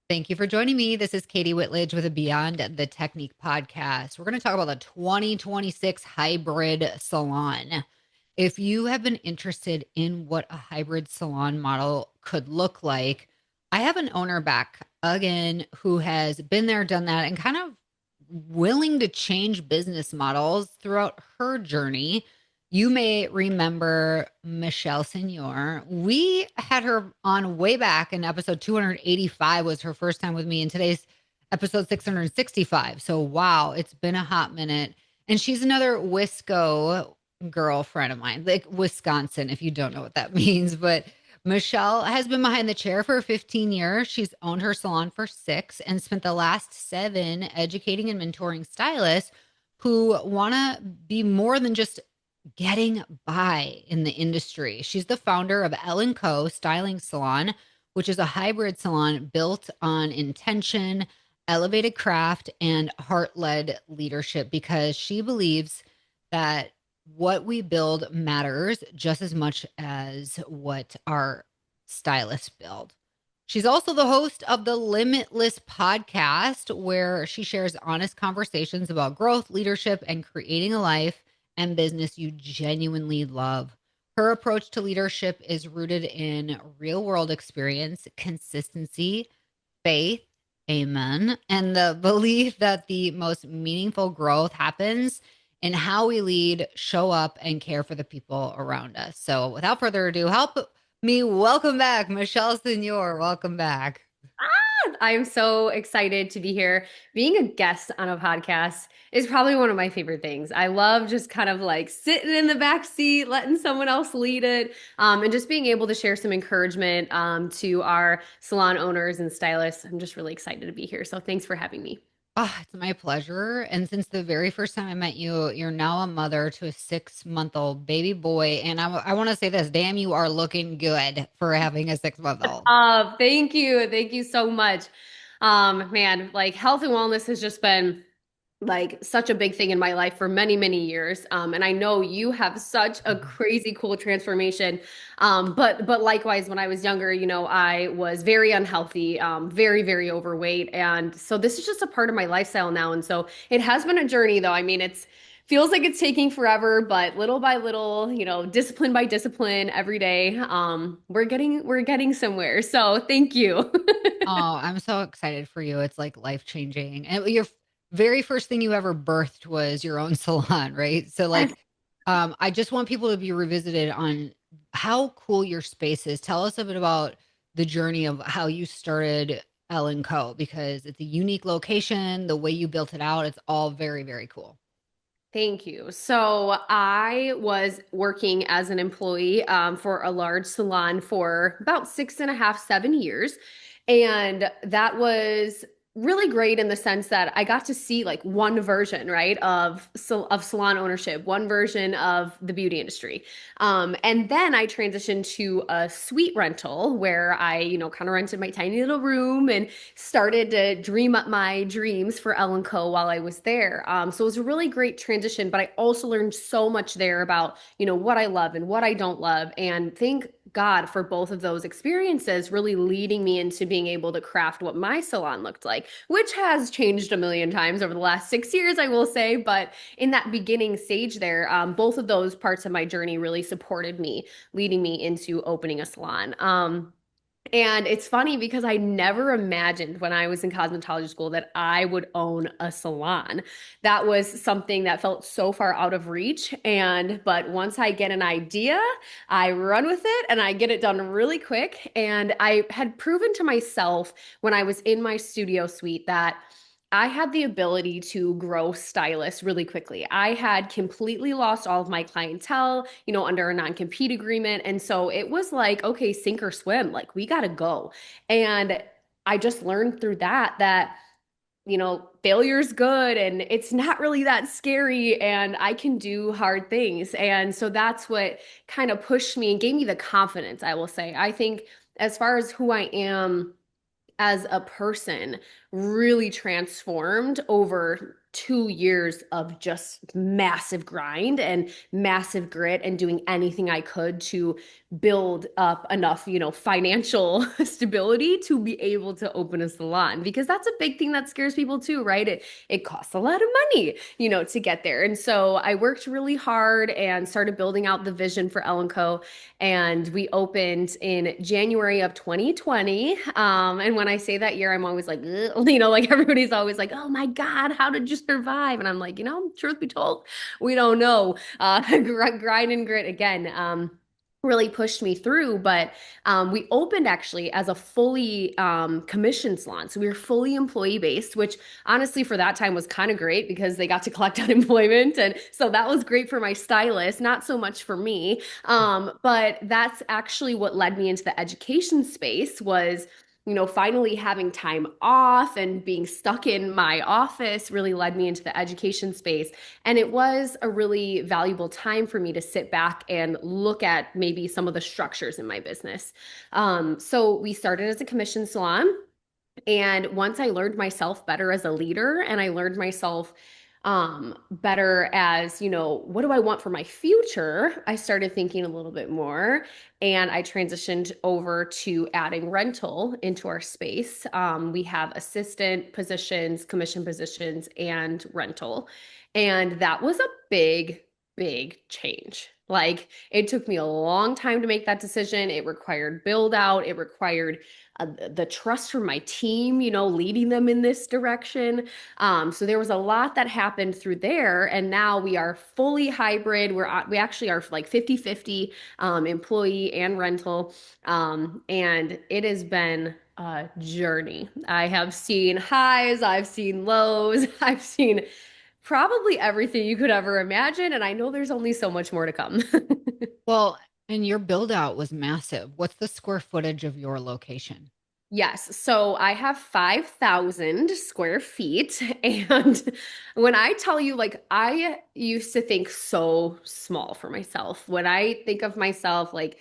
Thank you for joining me. This is Katie Whitledge with a Beyond the Technique podcast. We're going to talk about the 2026 hybrid salon. If you have been interested in what a hybrid salon model could look like, I have an owner back again who has been there, done that, and kind of willing to change business models throughout her journey. You may remember Michelle Senour. We had her on way back in episode 285 was her first time with me, and today's episode 665. So wow, it's been a hot minute. And she's another Wisco girlfriend of mine, like Wisconsin, if you don't know what that means. But Michelle has been behind the chair for 15 years. She's owned her salon for 6 and spent the last 7 educating and mentoring stylists who want to be more than just getting by in the industry. She's the founder of L& Co. Styling Salon, which is a hybrid salon built on intention, elevated craft, and heart-led leadership because she believes that what we build matters just as much as what our stylists build. She's also the host of the Limitless podcast, where she shares honest conversations about growth, leadership, and creating a life and business you genuinely love. Her approach to leadership is rooted in real world experience, consistency, faith, amen, and the belief that the most meaningful growth happens in how we lead, show up, and care for the people around us. So without further ado, help me welcome back Michelle Senour. Welcome back. I'm so excited to be here. Being a guest on a podcast is probably one of my favorite things. I love just kind of like sitting in the back seat, letting someone else lead it, and just being able to share some encouragement to our salon owners and stylists. I'm just really excited to be here. So thanks for having me. Oh, it's my pleasure. And since the very first time I met you, you're now a mother to a 6-month-old baby boy. And I want to say this, damn, you are looking good for having a 6-month-old. Thank you. Thank you so much. Man, like health and wellness has just been like such a big thing in my life for many, many years. And I know you have such a crazy cool transformation. But likewise, when I was younger, I was very unhealthy, very, very overweight. And so this is just a part of my lifestyle now. And so it has been a journey though. I mean, it's feels like it's taking forever, but little by little, discipline by discipline every day, we're getting somewhere. So thank you. Oh, I'm so excited for you. It's like life changing. And your very first thing you ever birthed was your own salon, right? So like, I just want people to be revisited on how cool your space is. Tell us a bit about the journey of how you started L& Co. because it's a unique location, the way you built it out, it's all very, very cool. Thank you. So I was working as an employee for a large salon for about 6.5, 7 years. And that was really great in the sense that I got to see like one version, right, of salon ownership, one version of the beauty industry. And then I transitioned to a suite rental where I, kind of rented my tiny little room and started to dream up my dreams for Ellen Co while I was there. So it was a really great transition, but I also learned so much there about, what I love and what I don't love. And thank God for both of those experiences really leading me into being able to craft what my salon looked like, which has changed a million times over the last 6 years, I will say. But in that beginning stage there, both of those parts of my journey really supported me, leading me into opening a salon. And it's funny because I never imagined when I was in cosmetology school that I would own a salon. That was something that felt so far out of reach. But once I get an idea, I run with it and I get it done really quick. And I had proven to myself when I was in my studio suite that I had the ability to grow stylists really quickly. I had completely lost all of my clientele, under a non-compete agreement. And so it was like, okay, sink or swim, like we got to go. And I just learned through that, failure's good and it's not really that scary and I can do hard things. And so that's what kind of pushed me and gave me the confidence, I will say. I think as far as who I am as a person really transformed over 2 years of just massive grind and massive grit and doing anything I could to build up enough, financial stability to be able to open a salon because that's a big thing that scares people too, right? It costs a lot of money, to get there. And so I worked really hard and started building out the vision for Ellen Co. And we opened in January of 2020. And when I say that year, I'm always like, ugh, like everybody's always like, oh my God, how did you survive? And I'm like, truth be told, we don't know. Grind and grit again. Really pushed me through. But we opened actually as a fully commission salon. So we were fully employee based, which honestly for that time was kind of great because they got to collect unemployment. And so that was great for my stylist, not so much for me. But that's actually what led me into the education space was finally having time off and being stuck in my office really led me into the education space. And it was a really valuable time for me to sit back and look at maybe some of the structures in my business. So we started as a commission salon. And once I learned myself better as a leader and I learned myself better as, what do I want for my future? I started thinking a little bit more and I transitioned over to adding rental into our space. We have assistant positions, commission positions, and rental. And that was a big, big change. Like it took me a long time to make that decision. It required build out. It required the trust from my team, leading them in this direction. So there was a lot that happened through there. And now we are fully hybrid. We actually are like 50-50 employee and rental. And it has been a journey. I have seen highs, I've seen lows, I've seen probably everything you could ever imagine. And I know there's only so much more to come. Well, and your build out was massive. What's the square footage of your location? Yes. So I have 5,000 square feet. And when I tell you, like, I used to think so small for myself. When I think of myself, like,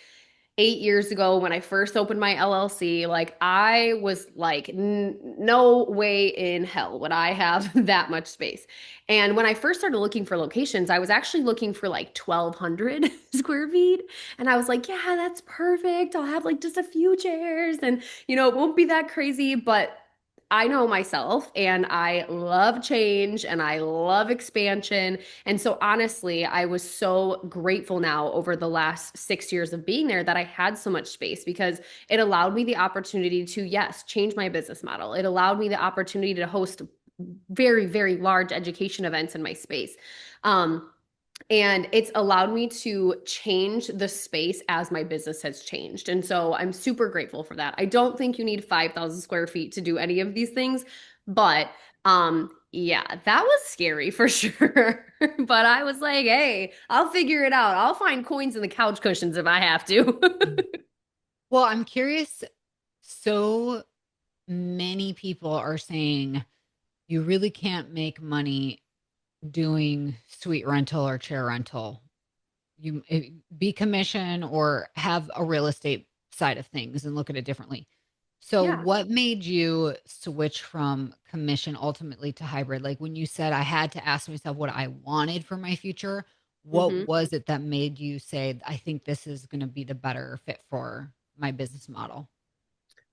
8 years ago when I first opened my LLC, like I was like, no way in hell would I have that much space. And when I first started looking for locations, I was actually looking for like 1,200 square feet. And I was like, yeah, that's perfect. I'll have like just a few chairs and, it won't be that crazy. But I know myself and I love change and I love expansion. And so, honestly, I was so grateful now over the last 6 years of being there that I had so much space because it allowed me the opportunity to, yes, change my business model. It allowed me the opportunity to host very, very large education events in my space. Um, and it's allowed me to change the space as my business has changed. And so I'm super grateful for that. I don't think you need 5,000 square feet to do any of these things, but yeah, that was scary for sure. But I was like, hey, I'll figure it out. I'll find coins in the couch cushions if I have to. Mm. Well, I'm curious. So many people are saying you really can't make money doing suite rental or chair rental. Be commission or have a real estate side of things and look at it differently. So Yeah. what made you switch from commission ultimately to hybrid? Like when you said I had to ask myself what I wanted for my future, what hmm was it that made you say, I think this is going to be the better fit for my business model?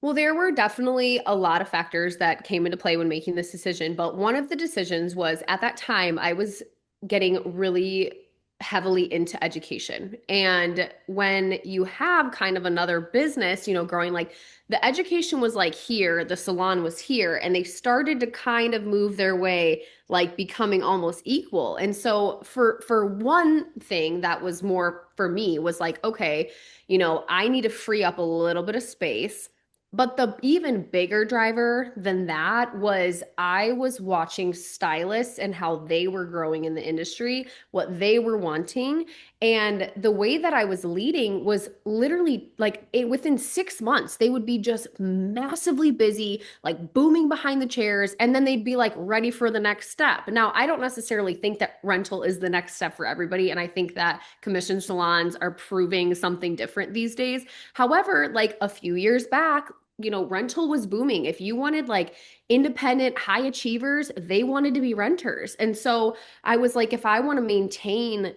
Well, there were definitely a lot of factors that came into play when making this decision, but one of the decisions was at that time I was getting really heavily into education. And when you have kind of another business, growing like the education was like here, the salon was here, and they started to kind of move their way like becoming almost equal. And so for one thing that was more for me was like, okay, I need to free up a little bit of space, but the even bigger driver than that was I was watching stylists and how they were growing in the industry, what they were wanting. And the way that I was leading was literally like within 6 months, they would be just massively busy, like booming behind the chairs. And then they'd be like ready for the next step. Now, I don't necessarily think that rental is the next step for everybody. And I think that commission salons are proving something different these days. However, like a few years back, rental was booming. If you wanted like independent high achievers, they wanted to be renters. And so I was like, if I want to maintain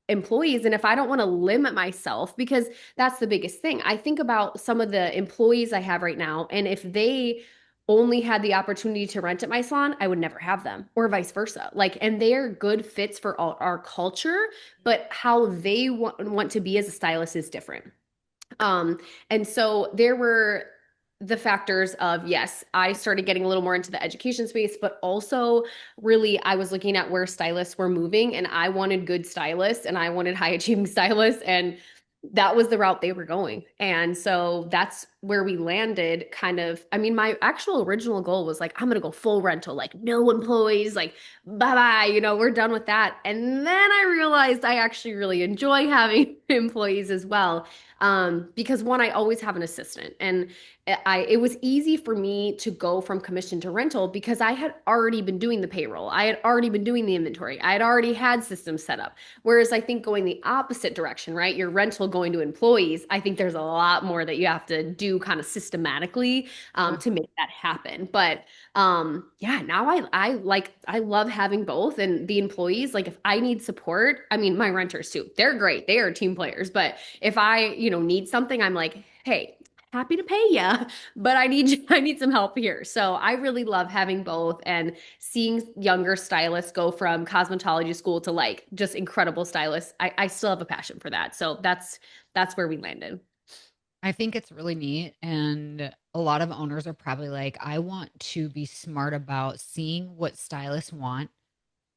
employees and if I don't want to limit myself, because that's the biggest thing. I think about some of the employees I have right now, and if they only had the opportunity to rent at my salon, I would never have them, or vice versa. Like, and they are good fits for our culture, but how they want to be as a stylist is different. Um, and so there were the factors of, yes, I started getting a little more into the education space, but also really I was looking at where stylists were moving and I wanted good stylists and I wanted high achieving stylists. And that was the route they were going. And so that's where we landed kind of. I mean, my actual original goal was like, I'm going to go full rental, like no employees, like bye bye, we're done with that. And then I realized I actually really enjoy having employees as well. Because one, I always have an assistant, and it was easy for me to go from commission to rental because I had already been doing the payroll. I had already been doing the inventory. I had already had systems set up. Whereas I think going the opposite direction, right? Your rental going to employees, I think there's a lot more that you have to do kind of systematically to make that happen. But yeah, now I love having both, and the employees, like if I need support, I mean my renters too, they're great, they are team players, but if I need something, I'm like, hey, happy to pay you, but I need some help here. So I really love having both, and seeing younger stylists go from cosmetology school to like just incredible stylists. I still have a passion for that. So that's where we landed. I think it's really neat. And a lot of owners are probably like, I want to be smart about seeing what stylists want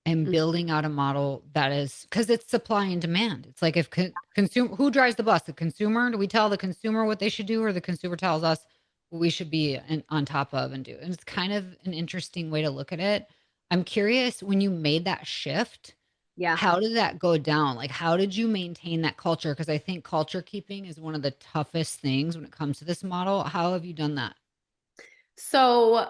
and Mhm. building out a model that is because it's supply and demand. It's like if consumer who drives the bus, the consumer? Do we tell the consumer what they should do, or the consumer tells us what we should be on top of and do? And it's kind of an interesting way to look at it. I'm curious when you made that shift, Yeah. how did that go down? Like, how did you maintain that culture? Because I think culture keeping is one of the toughest things when it comes to this model. How have you done that? So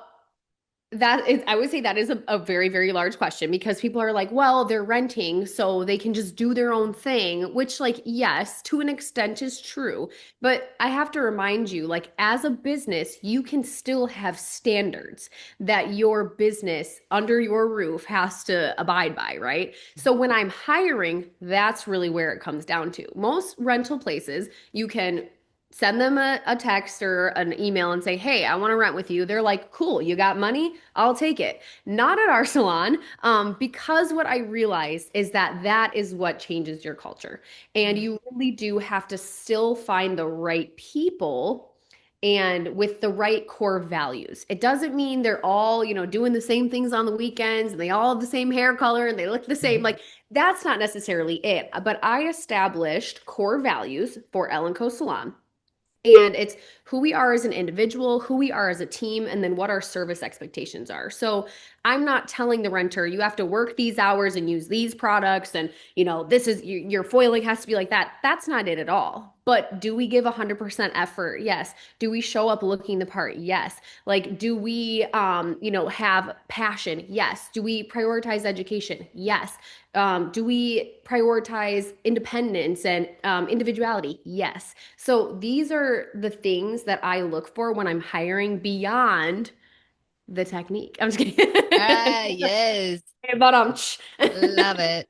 that is, I would say that is a very, very large question because people are like, well, they're renting, so they can just do their own thing, which, like, yes, to an extent is true. But I have to remind you, like, as a business, you can still have standards that your business under your roof has to abide by, right? So when I'm hiring, that's really where it comes down to. Most rental places, you can send them a text or an email and say, hey, I want to rent with you. They're like, cool, you got money? I'll take it. Not at our salon, because what I realize is that that is what changes your culture. And Mhm. you really do have to still find the right people and with the right core values. It doesn't mean they're all, doing the same things on the weekends and they all have the same hair color and they look the same. Mhm. Like that's not necessarily it. But I established core values for Ellen Co Salon, and it's who we are as an individual, who we are as a team, and then what our service expectations are. So I'm not telling the renter, you have to work these hours and use these products. And, this is your foiling has to be like that. That's not it at all. But do we give 100% effort? Yes. Do we show up looking the part? Yes. Like, do we, have passion? Yes. Do we prioritize education? Yes. Do we prioritize independence and individuality? Yes. So these are the things that I look for when I'm hiring beyond the technique. I'm just Ah, kidding. yes. But Love it.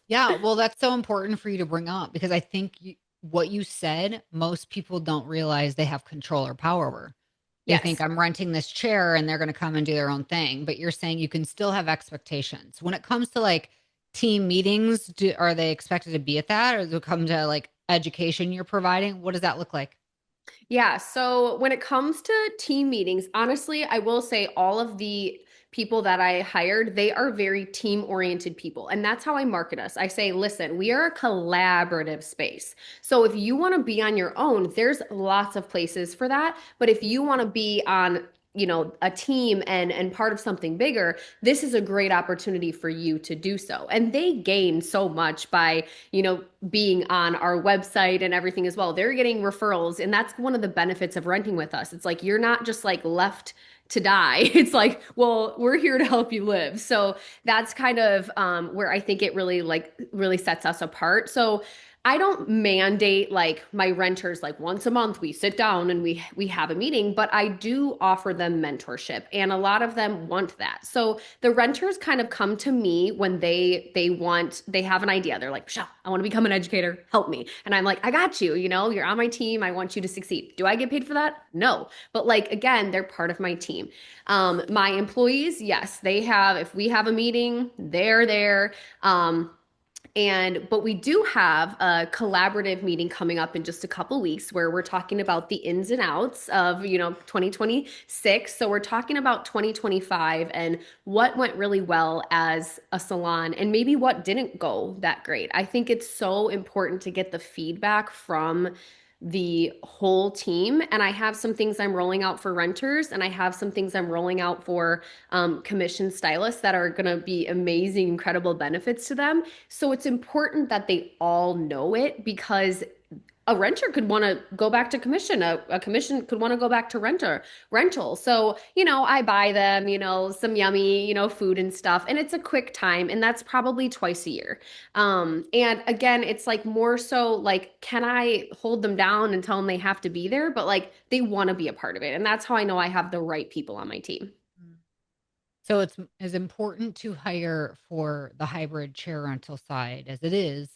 Yeah, well, that's so important for you to bring up because I think what you said, most people don't realize they have control or power over. They think yes. I'm renting this chair and they're going to come and do their own thing, but you're saying you can still have expectations. When it comes to like team meetings, are they expected to be at that, or does it come to like education you're providing? What does that look like? Yeah, so when it comes to team meetings, honestly, I will say all of the people that I hired, they are very team-oriented people. And that's how I market us. I say, listen, we are a collaborative space. So if you want to be on your own, there's lots of places for that. But if you want to be on a team and part of something bigger, this is a great opportunity for you to do so. And they gain so much by being on our website and everything as well. They're getting referrals, and that's one of the benefits of renting with us. It's like you're not just like left to die. It's like, well, we're here to help you live. So that's kind of where I think it really sets us apart. So I don't mandate like my renters like once a month we sit down and we have a meeting, but I do offer them mentorship and a lot of them want that. So the renters kind of come to me when they have an idea. They're like, "Michelle, I want to become an educator. Help me." And I'm like, "I got you. You know, you're on my team. I want you to succeed." Do I get paid for that? No. But like again, they're part of my team. My employees, yes, they have if we have a meeting, they're there. But we do have a collaborative meeting coming up in just a couple weeks where we're talking about the ins and outs of, 2026. So we're talking about 2025 and what went really well as a salon and maybe what didn't go that great. I think it's so important to get the feedback from the whole team. And I have some things I'm rolling out for renters, and I have some things I'm rolling out for commission stylists that are going to be amazing, incredible benefits to them. So it's important that they all know it because a renter could want to go back to commission. A commission could want to go back to rental. So, I buy them, some yummy, food and stuff. And it's a quick time. And that's probably twice a year. And again, it's like more so like, can I hold them down and tell them they have to be there? But like they want to be a part of it. And that's how I know I have the right people on my team. Mm. So it's as important to hire for the hybrid chair rental side as it is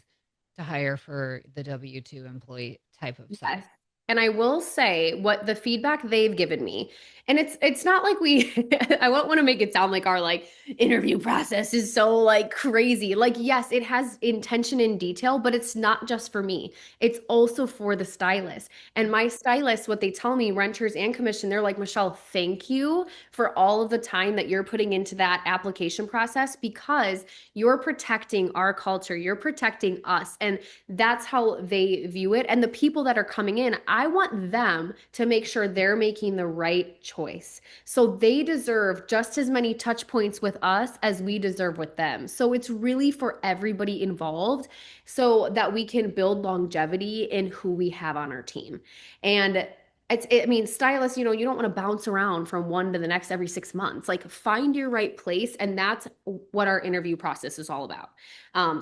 to hire for the W-2 employee type of side. Yes. And I will say what the feedback they've given me, and it's not like we I won't want to make it sound like our like interview process is so like crazy. Like yes, it has intention in detail, but it's not just for me. It's also for the stylist. And my stylist, what they tell me, renters and commission, they're like, "Michelle, thank you for all of the time that you're putting into that application process because you're protecting our culture, you're protecting us." And that's how they view it. And the people that are coming in, I want them to make sure they're making the right choice. So they deserve just as many touch points with us as we deserve with them. So it's really for everybody involved so that we can build longevity in who we have on our team. And I mean, stylists, you don't want to bounce around from one to the next every 6 months. Like, find your right place. And that's what our interview process is all about.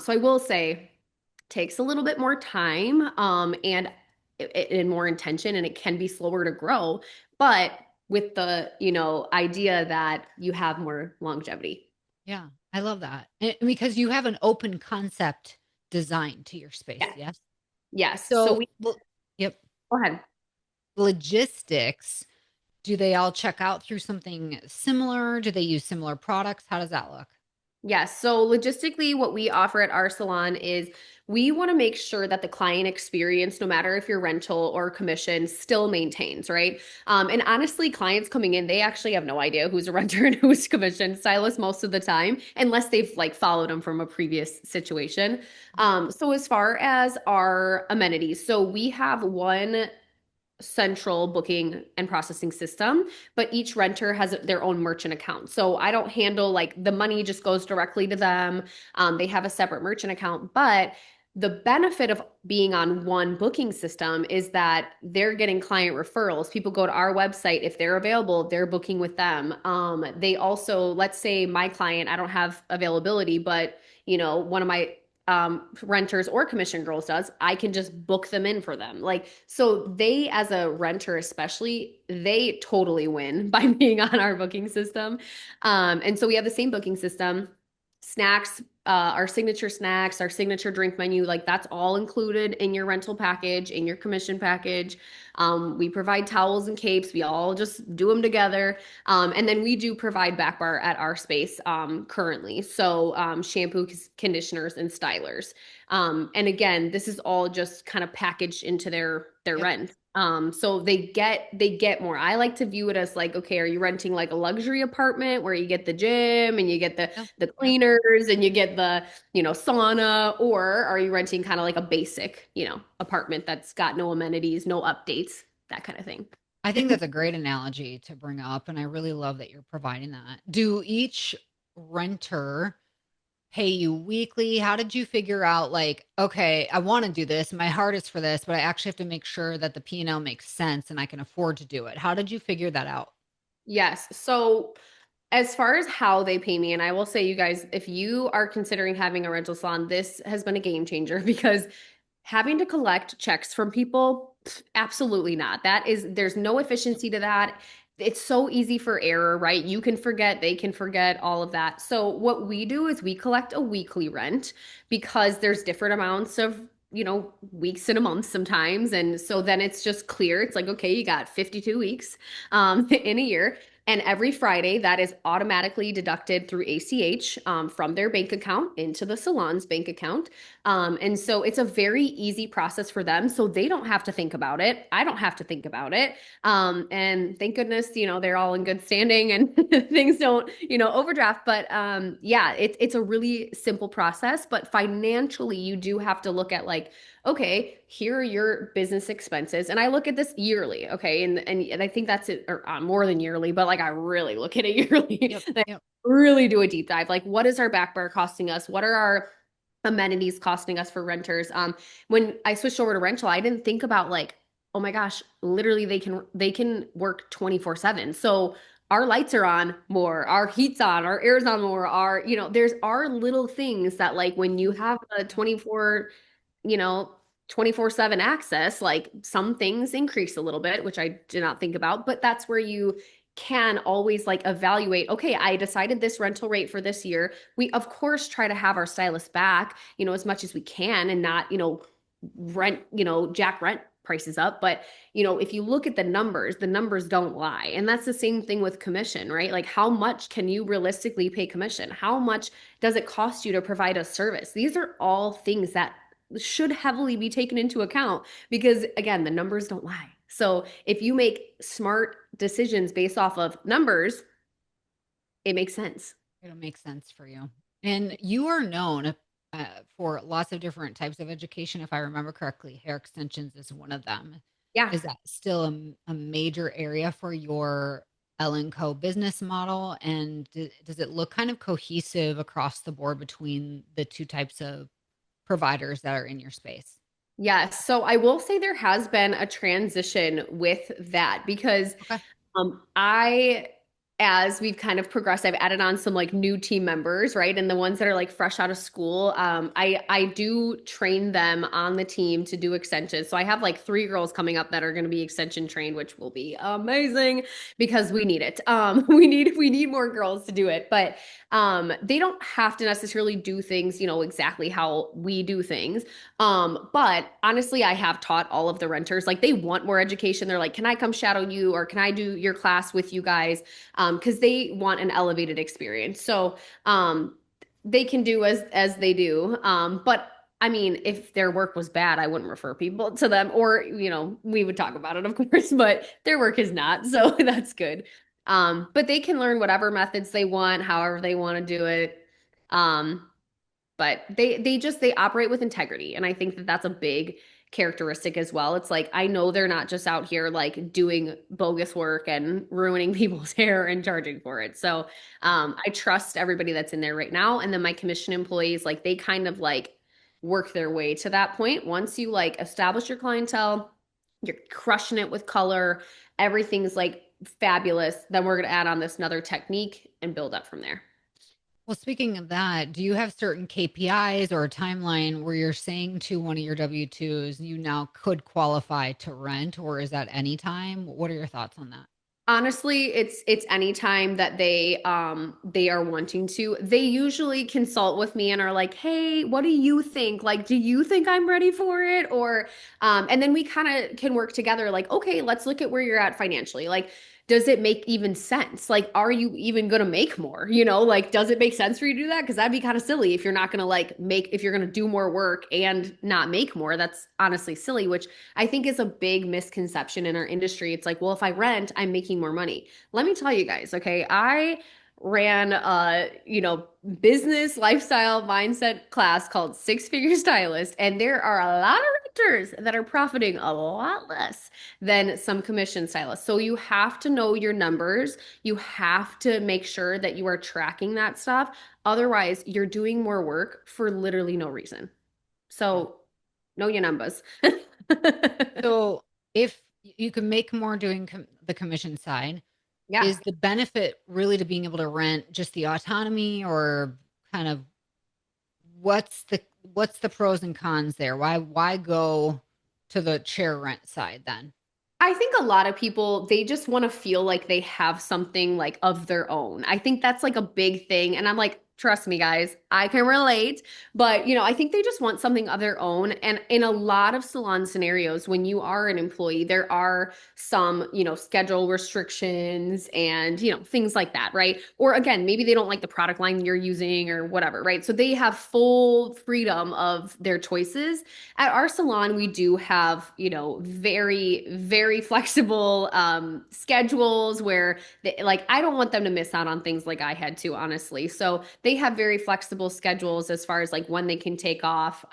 So I will say, takes a little bit more time and more intention and it can be slower to grow but with the idea that you have more longevity. Yeah, I love that. Because you have an open concept design to your space, Yes. yes? Yes, so So, we well, yep. go ahead. Logistics, do they all check out through something similar? Do they use similar products? How does that look? Yes. So logistically, what we offer at our salon is we want to make sure that the client experience, no matter if you're rental or commission, still maintains, right? And honestly, clients coming in, they actually have no idea who's a renter and who's commission stylist most of the time, unless they've like followed them from a previous situation. So as far as our amenities, so we have one central booking and processing system, but each renter has their own merchant account. So I don't handle like the money just goes directly to them. They have a separate merchant account, but the benefit of being on one booking system is that they're getting client referrals. People go to our website. If they're available, they're booking with them. They also, let's say my client, I don't have availability, but one of my renters or commission girls does, I can just book them in for them. Like, so they, as a renter, especially, they totally win by being on our booking system. And so we have the same booking system, snacks, our signature drink menu, like that's all included in your rental package, in your commission package. We provide towels and capes. We all just do them together. And then we do provide back bar at our space currently. So shampoo, conditioners, and stylers. And again, this is all just kind of packaged into their Yep. rent. So they get more. I like to view it as like, okay, are you renting like a luxury apartment where you get the gym and you get the Yep. the Yep. cleaners and you get the, sauna, or are you renting kind of like a basic, apartment that's got no amenities, no updates, that kind of thing? I think that's a great analogy to bring up, and I really love that you're providing that. Do each renter pay you weekly? How did you figure out like, okay, I want to do this, my heart is for this, but I actually have to make sure that the P&L makes sense and I can afford to do it. How did you figure that out? Yes. So as far as how they pay me, and I will say, you guys, if you are considering having a rental salon, this has been a game changer because Having to collect checks from people, absolutely not. There's no efficiency to that. It's so easy for error, right? You can forget, they can forget, all of that. So what we do is we collect a weekly rent because there's different amounts of, weeks in a month sometimes. And so then it's just clear. It's like, okay, you got 52 weeks in a year. And every Friday, that is automatically deducted through ACH from their bank account into the salon's bank account. And so it's a very easy process for them. So they don't have to think about it. I don't have to think about it. And thank goodness, they're all in good standing and things don't, overdraft. But yeah, it's a really simple process. But financially, you do have to look at like, okay, here are your business expenses. And I look at this yearly, okay? And I think that's it, or more than yearly, but like I really look at it yearly. Yep. I Yep. really do a deep dive. Like, what is our back bar costing us? What are our amenities costing us for renters? When I switched over to rental, I didn't think about like, oh my gosh, literally they can work 24/7. So our lights are on more, our heat's on, our air's on more, there's our little things that like when you have a Yep. 24/7 access, like some things increase a little bit, which I did not think about, but that's where you can always like evaluate, okay, I decided this rental rate for this year. We of course try to have our stylist back, as much as we can and not, rent, jack rent prices up. But, if you look at the numbers don't lie. And that's the same thing with commission, right? Like how much can you realistically pay commission? How much does it cost you to provide a service? These are all things that should heavily be taken into account because again, the numbers don't lie. So if you make smart decisions based off of numbers, it makes sense. It'll make sense for you. And you are known for lots of different types of education. If I remember correctly, hair extensions is one of them. Yeah. Is that still a major area for your Ellen Co business model? And does it look kind of cohesive across the board between the two types of providers that are in your space? Yes. So I will say there has been a transition with that because Okay. I, as we've kind of progressed, I've added on some like new team members, right? And the ones that are like fresh out of school, I do train them on the team to do extensions. So I have like 3 girls coming up that are going to be extension trained, which will be amazing because we need it. We need more girls to do it, but they don't have to necessarily do things, exactly how we do things. But honestly, I have taught all of the renters, like they want more education. They're like, can I come shadow you or can I do your class with you guys? Because they want an elevated experience. So they can do as they do. But I mean, if their work was bad, I wouldn't refer people to them, or we would talk about it, of course, but their work is not, so that's good. But they can learn whatever methods they want, however they want to do it. Um, but they operate with integrity, and I think that that's a big characteristic as well. It's like I know they're not just out here like doing bogus work and ruining people's hair and charging for it. So I trust everybody that's in there right now, and then my commission employees, like they kind of like work their way to that point. Once you like establish your clientele, you're crushing it with color, everything's like fabulous, then we're going to add on this another technique and build up from there. Well, speaking of that, do you have certain KPIs or a timeline where you're saying to one of your W-2s you now could qualify to rent, or is that any time? What are your thoughts on that? Honestly, it's any time that they are wanting to. They usually consult with me and are like, "Hey, what do you think? Like, do you think I'm ready for it?" Or and then we kind of can work together like, "Okay, let's look at where you're at financially. Like, does it make even sense? Like, are you even going to make more? Like, does it make sense for you to do that? Because that'd be kind of silly if you're not going to like if you're going to do more work and not make more. That's honestly silly, which I think is a big misconception in our industry. It's like, well, if I rent, I'm making more money. Let me tell you guys, okay? I ran a, business lifestyle mindset class called Six Figure Stylist, and there are a lot of renters that are profiting a lot less than some commission stylists. So you have to know your numbers. You have to make sure that you are tracking that stuff. Otherwise, you're doing more work for literally no reason. Yeah. So know your numbers. So if you can make more doing the commission side, Yeah. is the benefit really to being able to rent just the autonomy, or kind of what's what's the pros and cons there? Why go to the chair rent side then? I think a lot of people, they just want to feel like they have something like of their own. I think that's like a big thing. And I'm like, trust me, guys, I can relate. But, I think they just want something of their own. And in a lot of salon scenarios, when you are an employee, there are some, schedule restrictions and, things like that, right? Or again, maybe they don't like the product line you're using or whatever, right? So they have full freedom of their choices. At our salon, we do have, very, very flexible schedules where like I don't want them to miss out on things like I had to, honestly. So they have very flexible schedules as far as like when they can take off.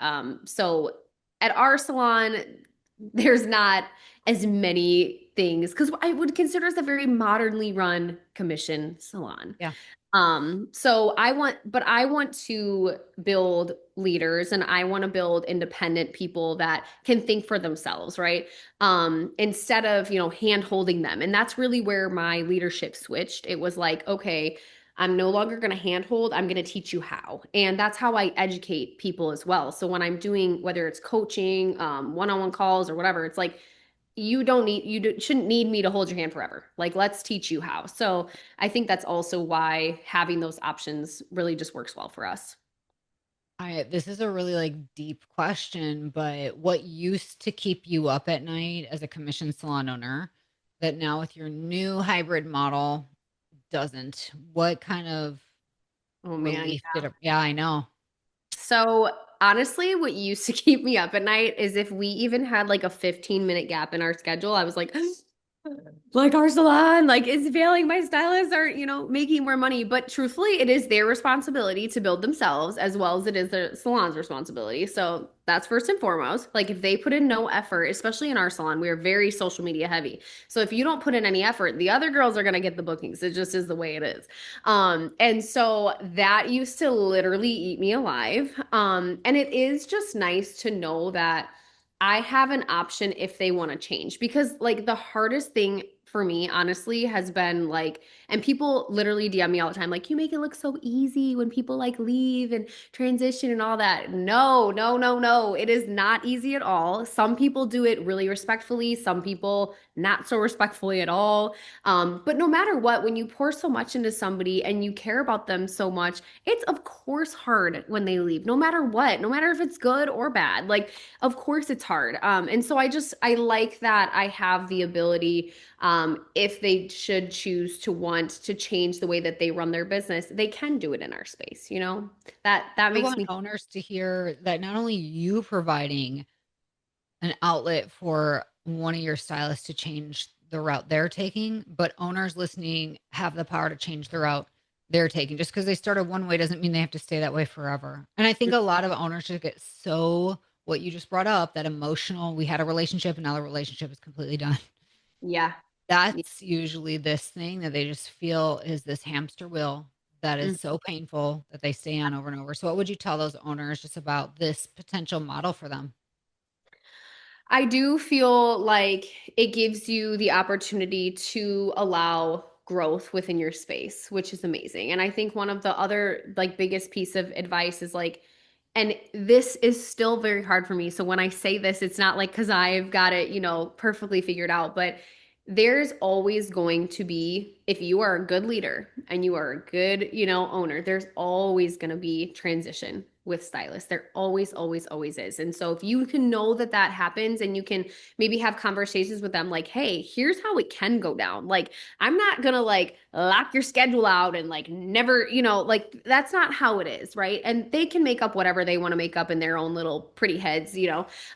So at our salon, there's not as many things because I would consider us a very modernly run commission salon. Yeah. So I want to build leaders and I want to build independent people that can think for themselves, right? Instead of, hand holding them. And that's really where my leadership switched. It was like, okay, I'm no longer going to handhold. I'm going to teach you how. And that's how I educate people as well. So when I'm doing, whether it's coaching, one-on-one calls or whatever, it's like, shouldn't need me to hold your hand forever. Like, let's teach you how. So I think that's also why having those options really just works well for us. This is a really like deep question, but what used to keep you up at night as a commission salon owner that now with your new hybrid model doesn't? What kind of Oh man. relief did it? Yeah, I know. So honestly, what used to keep me up at night is if we even had like a 15-minute gap in our schedule, I was like our salon like is failing. My stylists are making more money, but truthfully it is their responsibility to build themselves as well as it is the salon's responsibility. So that's first and foremost. Like if they put in no effort, especially in our salon, we are very social media heavy. So if you don't put in any effort, the other girls are going to get the bookings. It just is the way it is. And so that used to literally eat me alive. And it is just nice to know that I have an option if they want to change because like the hardest thing for me honestly has been like, and people literally DM me all the time like, you make it look so easy when people like leave and transition and all that. No, no, no, no, it is not easy at all. Some people do it really respectfully, some people not so respectfully at all. But no matter what, when you pour so much into somebody and you care about them so much, it's of course hard when they leave, no matter what, no matter if it's good or bad. Like of course it's hard. And so I like that I have the ability, if they should choose to want to change the way that they run their business, they can do it in our space, that I makes want me. owners to hear that not only you providing an outlet for one of your stylists to change the route they're taking, but owners listening have the power to change the route they're taking. Just because they started one way doesn't mean they have to stay that way forever. And I think a lot of owners just get so what you just brought up, that emotional, we had a relationship and now the relationship is completely done. Yeah. That's usually this thing that they just feel is this hamster wheel that is Yeah. so painful that they stay on over and over. So what would you tell those owners just about this potential model for them? I do feel like it gives you the opportunity to allow growth within your space, which is amazing. And I think one of the other like biggest piece of advice is like, and this is still very hard for me. So when I say this, it's not like because I've got it, perfectly figured out, but there's always going to be, if you are a good leader and you are a good, owner, there's always going to be transition with stylists. There always, always, always is. And so if you can know that that happens and you can maybe have conversations with them like, hey, here's how it can go down. Like, I'm not going to like lock your schedule out and like never, like that's not how it is. Right. And they can make up whatever they want to make up in their own little pretty heads,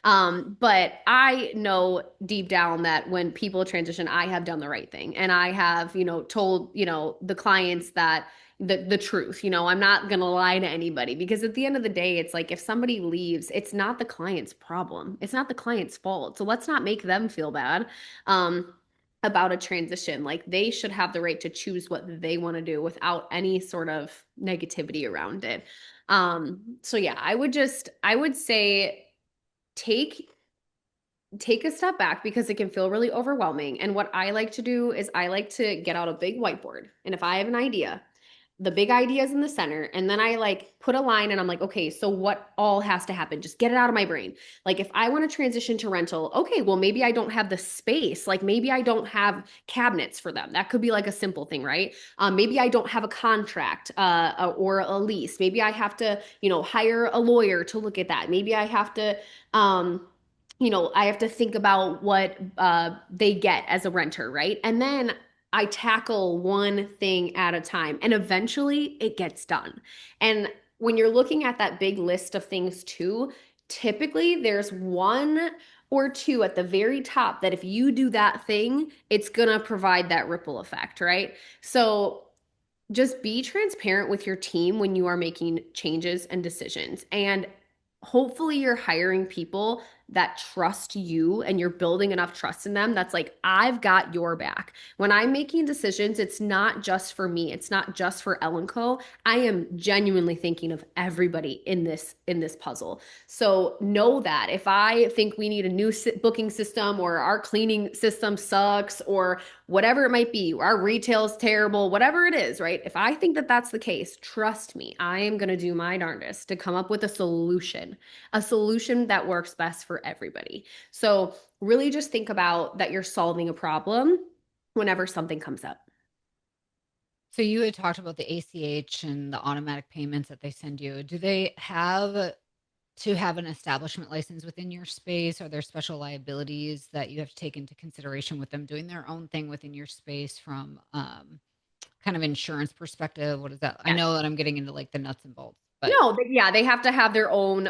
but I know deep down that when people transition, I have done the right thing. And I have, told, the clients that the truth. I'm not going to lie to anybody because at the end of the day, it's like if somebody leaves, it's not the client's problem. It's not the client's fault. So let's not make them feel bad. About a transition. Like they should have the right to choose what they want to do without any sort of negativity around it. So yeah, I would say take take a step back because it can feel really overwhelming. And what I like to do is I like to get out a big whiteboard. And if I have an idea, the big ideas in the center, and then I like put a line and I'm like, okay, so what all has to happen? Just get it out of my brain. Like if I want to transition to rental, okay, well maybe I don't have the space. Like maybe I don't have cabinets for them. That could be like a simple thing, right? Maybe I don't have a contract or a lease. Maybe I have to, hire a lawyer to look at that. Maybe I have to I have to think about what they get as a renter, right? And then I tackle one thing at a time, and eventually it gets done. And when you're looking at that big list of things too, typically there's one or two at the very top that if you do that thing, it's gonna provide that ripple effect, right? So just be transparent with your team when you are making changes and decisions. And hopefully you're hiring people that trust you and you're building enough trust in them that's like, I've got your back. When I'm making decisions, it's not just for me. It's not just for Ellen Co. I am genuinely thinking of everybody in this puzzle. So know that if I think we need a new booking system, or our cleaning system sucks, or whatever it might be, our retail is terrible, whatever it is, right? If I think that that's the case, trust me, I am going to do my darndest to come up with a solution that works best for everybody. So really just think about that you're solving a problem whenever something comes up. So you had talked about the ACH and the automatic payments that they send you. Do they have to have an establishment license within your space? Are there special liabilities that you have to take into consideration with them doing their own thing within your space from kind of insurance perspective? What is that? I Yeah. know that I'm getting into like the nuts and bolts, but No, yeah, they have to have their own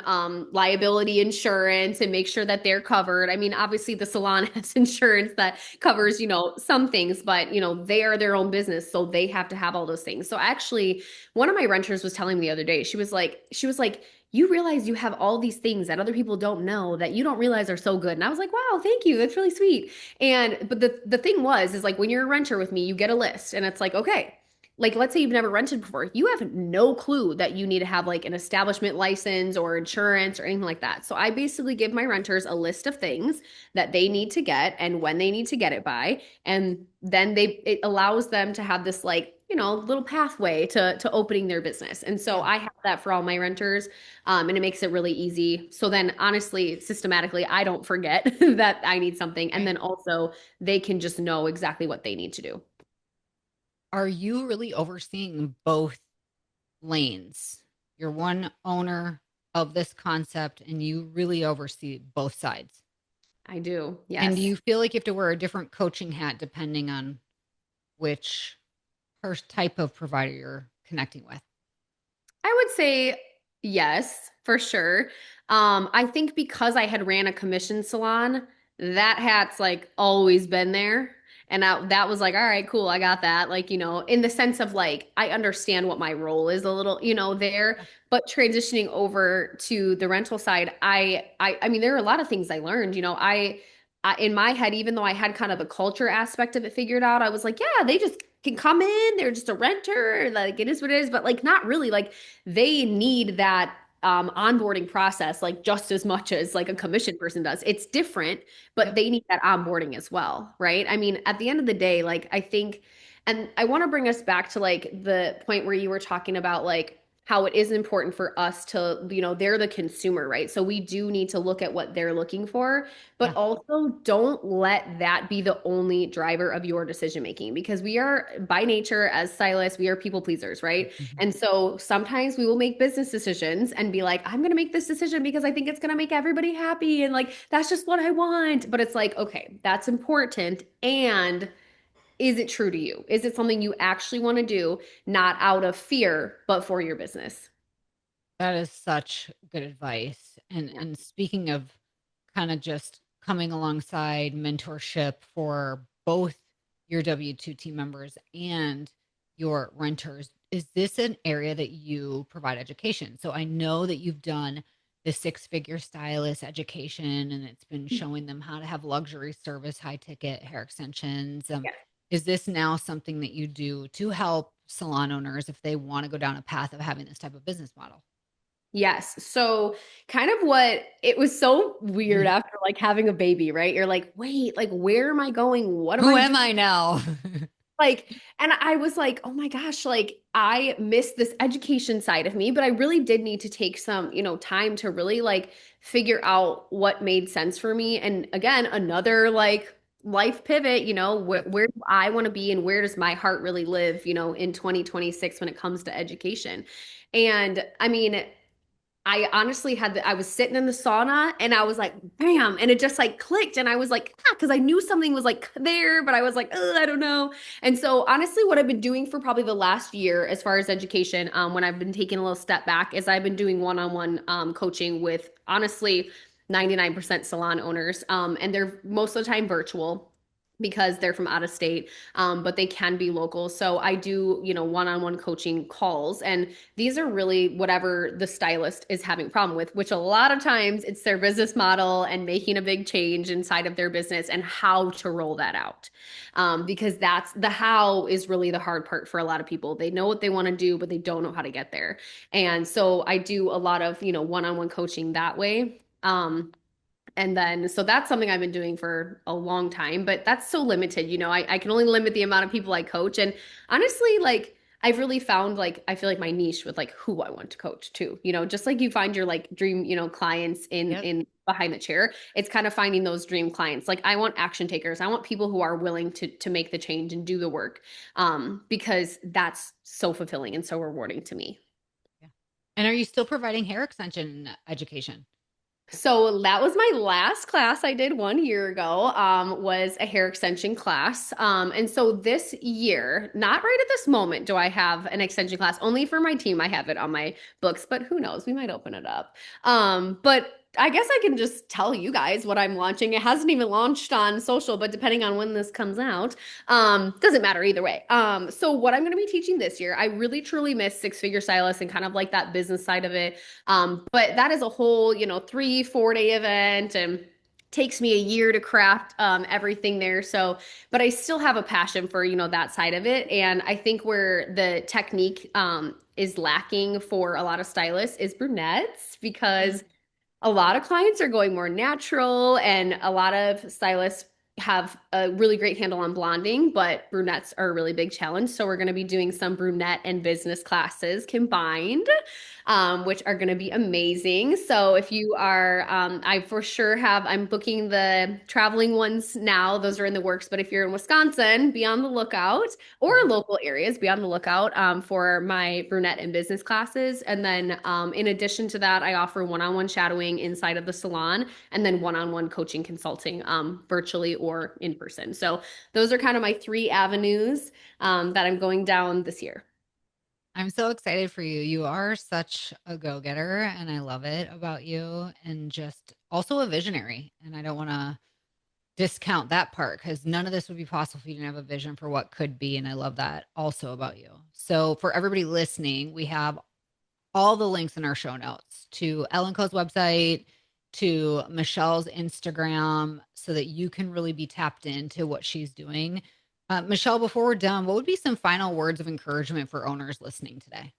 liability insurance and make sure that they're covered. I mean, obviously the salon has insurance that covers, some things, but they are their own business, so they have to have all those things. So actually, one of my renters was telling me the other day, she was like, you realize you have all these things that other people don't know that you don't realize are so good. And I was like, wow, thank you. That's really sweet. But the thing is like when you're a renter with me, you get a list and it's like, okay, like let's say you've never rented before, you have no clue that you need to have like an establishment license or insurance or anything like that. So I basically give my renters a list of things that they need to get and when they need to get it by, and then it allows them to have this like little pathway to opening their business. And so yeah. I have that for all my renters, and it makes it really easy. So then honestly, systematically, I don't forget that I need something, and Right. then also they can just know exactly what they need to do. Are you really overseeing both lanes? You're one owner of this concept and you really oversee both sides. I do, And do yes. you feel like you have to wear a different coaching hat depending on which type of provider you're connecting with? I would say yes, for sure. I think because I had ran a commission salon, that hat's like always been there. And that was like, all right, cool, I got that. Like, in the sense of like, I understand what my role is a little, there. But transitioning over to the rental side, I mean, there are a lot of things I learned. In my head, even though I had kind of the culture aspect of it figured out, I was like, yeah, they just can come in. They're just a renter. Like it is what it is. But like, not really. Like they need that onboarding process like just as much as like a commission person does. It's different, but Yep. they need that onboarding as well, right? I mean, at the end of the day, like I think, and I want to bring us back to like the point where you were talking about like how it is important for us to, they're the consumer, right? So we do need to look at what they're looking for, but Yeah. also don't let that be the only driver of your decision making, because we are by nature as stylists, we are people pleasers, right? Mhm. And so sometimes we will make business decisions and be like, I'm going to make this decision because I think it's going to make everybody happy. And like, that's just what I want. But it's like, okay, that's important. And is it true to you? Is it something you actually want to do, not out of fear, but for your business? That is such good advice. And Yeah. and speaking of kind of just coming alongside mentorship for both your W-2 team members and your renters, is this an area that you provide education? So I know that you've done the six-figure stylist education and it's been showing them how to have luxury service, high ticket hair extensions. Is this now something that you do to help salon owners if they want to go down a path of having this type of business model? Yes. So kind of what it was so weird after like having a baby, right? You're like, wait, like where am I going? What am Who I am doing? I now? Like, and I was like, oh my gosh, like I missed this education side of me, but I really did need to take some, time to really like figure out what made sense for me. And again, another like life pivot, where do I want to be and where does my heart really live, in 2026 when it comes to education. And I mean, I honestly I was sitting in the sauna and I was like, bam, and it just like clicked. And I was like, because I knew something was like there, but I was like, I don't know. And so, honestly, what I've been doing for probably the last year, as far as education, when I've been taking a little step back, is I've been doing one-on-one coaching with honestly 99% salon owners. And they're most of the time virtual because they're from out of state, but they can be local. So I do, one-on-one coaching calls, and these are really whatever the stylist is having a problem with, which a lot of times it's their business model and making a big change inside of their business and how to roll that out. Because that's the how is really the hard part for a lot of people. They know what they want to do, but they don't know how to get there. And so I do a lot of, one-on-one coaching that way. And then, so that's something I've been doing for a long time, but that's so limited. I can only limit the amount of people I coach. And honestly, like, I've really found like, I feel like my niche with like who I want to coach too, just like you find your like dream, clients Yep. in behind the chair. It's kind of finding those dream clients. Like I want action takers. I want people who are willing to make the change and do the work. Because that's so fulfilling and so rewarding to me. Yeah. And are you still providing hair extension education? So that was my last class I did 1 year ago, was a hair extension class. And so this year, not right at this moment, do I have an extension class. Only for my team, I have it on my books, but who knows? We might open it up. But I guess I can just tell you guys what I'm launching. It hasn't even launched on social, but depending on when this comes out, doesn't matter either way. So what I'm going to be teaching this year, I really truly miss Six Figure Stylist and kind of like that business side of it. But that is a whole, 3, 4 day event and takes me a year to craft everything there. So, but I still have a passion for, that side of it. And I think where the technique is lacking for a lot of stylists is brunettes because a lot of clients are going more natural, and a lot of stylists have a really great handle on blonding, but brunettes are a really big challenge. So we're going to be doing some brunette and business classes combined, which are going to be amazing. So if you are, I for sure I'm booking the traveling ones now. Those are in the works. But if you're in Wisconsin, be on the lookout, or Mhm. local areas, be on the lookout for my brunette and business classes. And then in addition to that, I offer one-on-one shadowing inside of the salon, and then one-on-one coaching consulting virtually or in person. So those are kind of my three avenues that I'm going down this year. I'm so excited for you. You are such a go-getter, and I love it about you, and just also a visionary. And I don't want to discount that part because none of this would be possible if you didn't have a vision for what could be. And I love that also about you. So, for everybody listening, we have all the links in our show notes to Ellen Co's website, to Michelle's Instagram, so that you can really be tapped into what she's doing. Michelle, before we're done, what would be some final words of encouragement for owners listening today?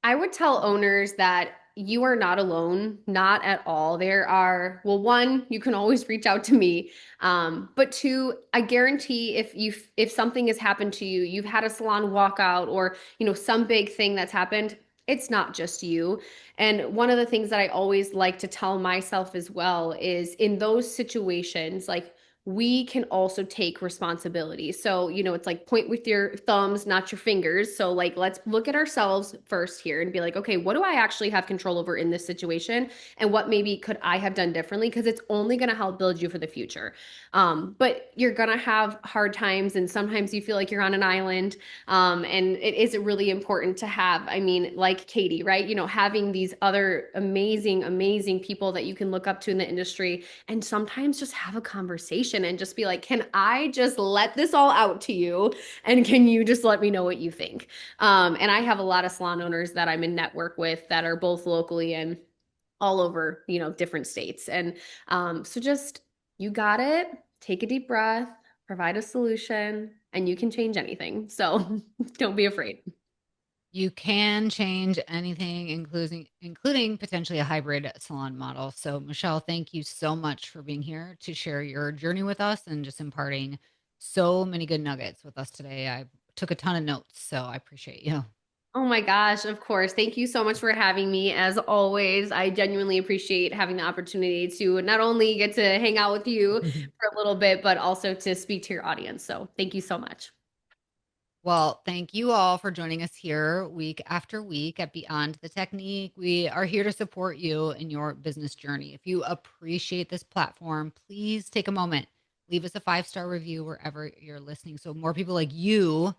I would tell owners that you are not alone, not at all. There are, well, one, you can always reach out to me. But two, I guarantee if something has happened to you, you've had a salon walkout or, some big thing that's happened, it's not just you. And one of the things that I always like to tell myself as well is in those situations, like we can also take responsibility. So, it's like point with your thumbs, not your fingers. So, like, let's look at ourselves first here and be like, okay, what do I actually have control over in this situation? And what maybe could I have done differently? Because it's only going to help build you for the future. But you're going to have hard times, and sometimes you feel like you're on an island. And it is really important to have, I mean, like Katie, right? Having these other amazing, amazing people that you can look up to in the industry and sometimes just have a conversation and just be like, can I just let this all out to you? And can you just let me know what you think? And I have a lot of salon owners that I'm in network with that are both locally and all over, different states. And so just, you got it. Take a deep breath, provide a solution, and you can change anything. So don't be afraid. You can change anything, including potentially a hybrid salon model. So, Michelle, thank you so much for being here to share your journey with us and just imparting so many good nuggets with us today. I took a ton of notes, so I appreciate you. Oh my gosh, of course. Thank you so much for having me. As always, I genuinely appreciate having the opportunity to not only get to hang out with you for a little bit, but also to speak to your audience. So thank you so much. Well, thank you all for joining us here week after week at Beyond the Technique. We are here to support you in your business journey. If you appreciate this platform, please take a moment, leave us a 5-star review wherever you're listening so more people like you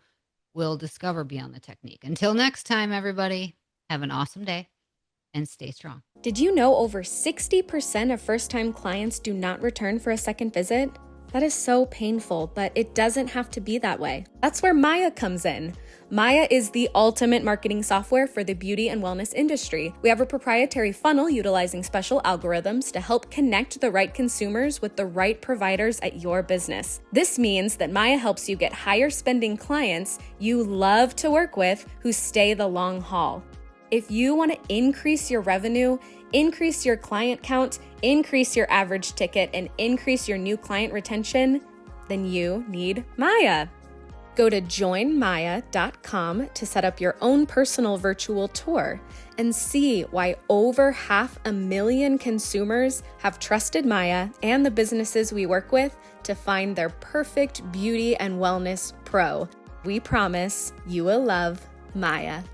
will discover Beyond the Technique. Until next time, everybody, have an awesome day and stay strong. Did you know over 60% of first-time clients do not return for a second visit? That is so painful, but it doesn't have to be that way. That's where Maya comes in. Maya is the ultimate marketing software for the beauty and wellness industry. We have a proprietary funnel utilizing special algorithms to help connect the right consumers with the right providers at your business. This means that Maya helps you get higher spending clients you love to work with who stay the long haul. If you want to increase your revenue, increase your client count, increase your average ticket, and increase your new client retention, then you need Maya. Go to joinmaya.com to set up your own personal virtual tour and see why over 500,000 consumers have trusted Maya and the businesses we work with to find their perfect beauty and wellness pro. We promise you will love Maya.